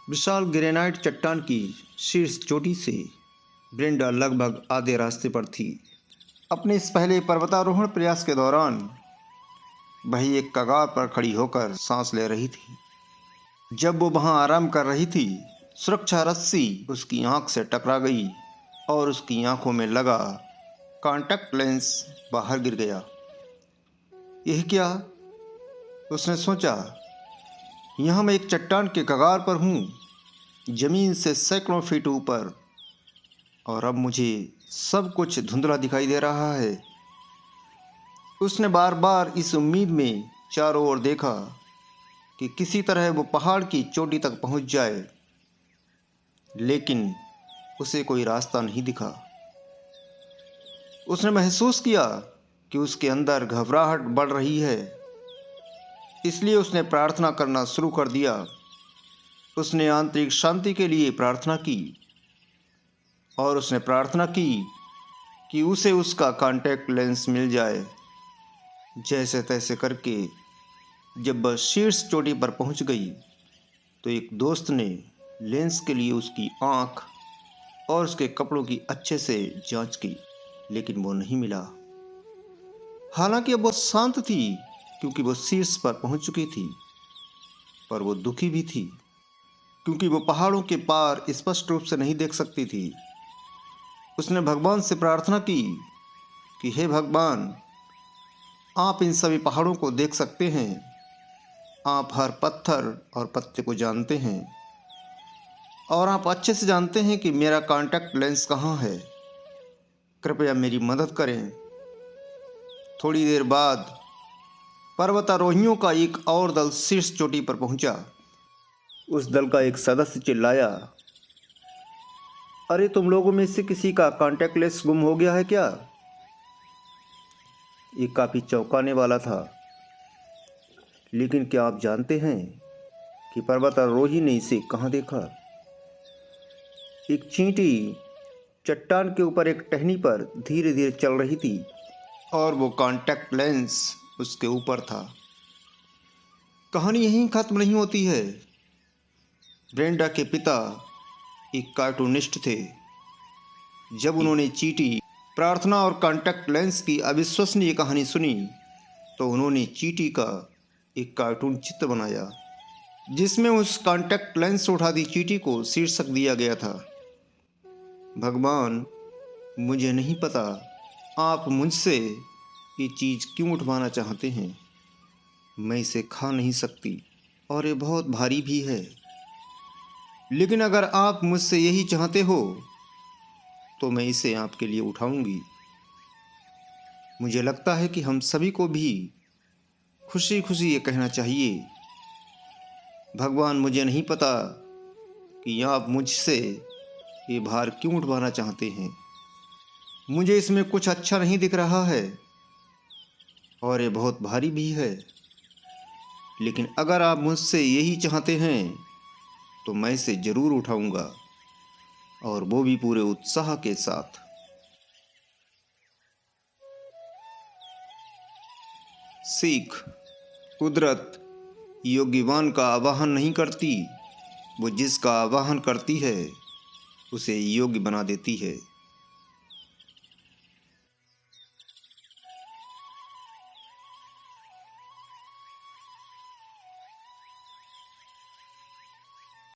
विशाल granite चट्टान की शीर्ष चोटी से ब्रेंडा लगभग आधे रास्ते पर थी। अपने इस पहले पर्वतारोहण प्रयास के दौरान वही एक कगार पर खड़ी होकर सांस ले रही थी। जब वो वहां आराम कर रही थी, सुरक्षा रस्सी उसकी आंख से टकरा गई और उसकी आंखों में लगा कॉन्टैक्ट लेंस बाहर गिर गया। यह क्या? उसने सोचा। यहाँ मैं एक चट्टान के कगार पर हूँ, जमीन से सैकड़ों फीट ऊपर, और अब मुझे सब कुछ धुंधला दिखाई दे रहा है। उसने बार बार इस उम्मीद में चारों ओर देखा कि किसी तरह वो पहाड़ की चोटी तक पहुंच जाए, लेकिन उसे कोई रास्ता नहीं दिखा। उसने महसूस किया कि उसके अंदर घबराहट बढ़ रही है, इसलिए उसने प्रार्थना करना शुरू कर दिया। उसने आंतरिक शांति के लिए प्रार्थना की और उसने प्रार्थना की कि उसे उसका कॉन्टैक्ट लेंस मिल जाए। जैसे तैसे करके जब वह शीर्ष चोटी पर पहुंच गई तो एक दोस्त ने लेंस के लिए उसकी आंख और उसके कपड़ों की अच्छे से जांच की, लेकिन वो नहीं मिला। हालांकि अब वो शांत थी क्योंकि वो शीर्ष पर पहुंच चुकी थी, पर वो दुखी भी थी क्योंकि वो पहाड़ों के पार स्पष्ट रूप से नहीं देख सकती थी। उसने भगवान से प्रार्थना की कि हे भगवान, आप इन सभी पहाड़ों को देख सकते हैं, आप हर पत्थर और पत्ते को जानते हैं और आप अच्छे से जानते हैं कि मेरा कॉन्टैक्ट लेंस कहाँ है। कृपया मेरी मदद करें। थोड़ी देर बाद पर्वतारोहियों का एक और दल शीर्ष चोटी पर पहुंचा। उस दल का एक सदस्य चिल्लाया, अरे तुम लोगों में से किसी का कॉन्टैक्ट लेंस गुम हो गया है क्या? ये काफ़ी चौंकाने वाला था। लेकिन क्या आप जानते हैं कि पर्वतारोही ने इसे कहाँ देखा? एक चींटी चट्टान के ऊपर एक टहनी पर धीरे धीरे चल रही थी और वो कॉन्टैक्ट लेंस उसके ऊपर था। कहानी यहीं खत्म नहीं होती है। ब्रेंडा के पिता एक कार्टूनिस्ट थे। जब उन्होंने चींटी, प्रार्थना और कॉन्टैक्ट लेंस की अविश्वसनीय कहानी सुनी तो उन्होंने चींटी का एक कार्टून चित्र बनाया जिसमें उस कॉन्टैक्ट लेंस से उठा दी चींटी को शीर्षक दिया गया था, भगवान, मुझे नहीं पता आप मुझसे ये चीज़ क्यों उठवाना चाहते हैं। मैं इसे खा नहीं सकती और ये बहुत भारी भी है, लेकिन अगर आप मुझसे यही चाहते हो तो मैं इसे आपके लिए उठाऊंगी। मुझे लगता है कि हम सभी को भी खुशी खुशी ये कहना चाहिए, भगवान, मुझे नहीं पता कि आप मुझसे ये भार क्यों उठवाना चाहते हैं। मुझे इसमें कुछ अच्छा नहीं दिख रहा है और ये बहुत भारी भी है, लेकिन अगर आप मुझसे यही चाहते हैं तो मैं इसे ज़रूर उठाऊंगा, और वो भी पूरे उत्साह के साथ। सीख: कुदरत योग्यवान का आवाहन नहीं करती, वो जिसका आवाहन करती है उसे योग्य बना देती है।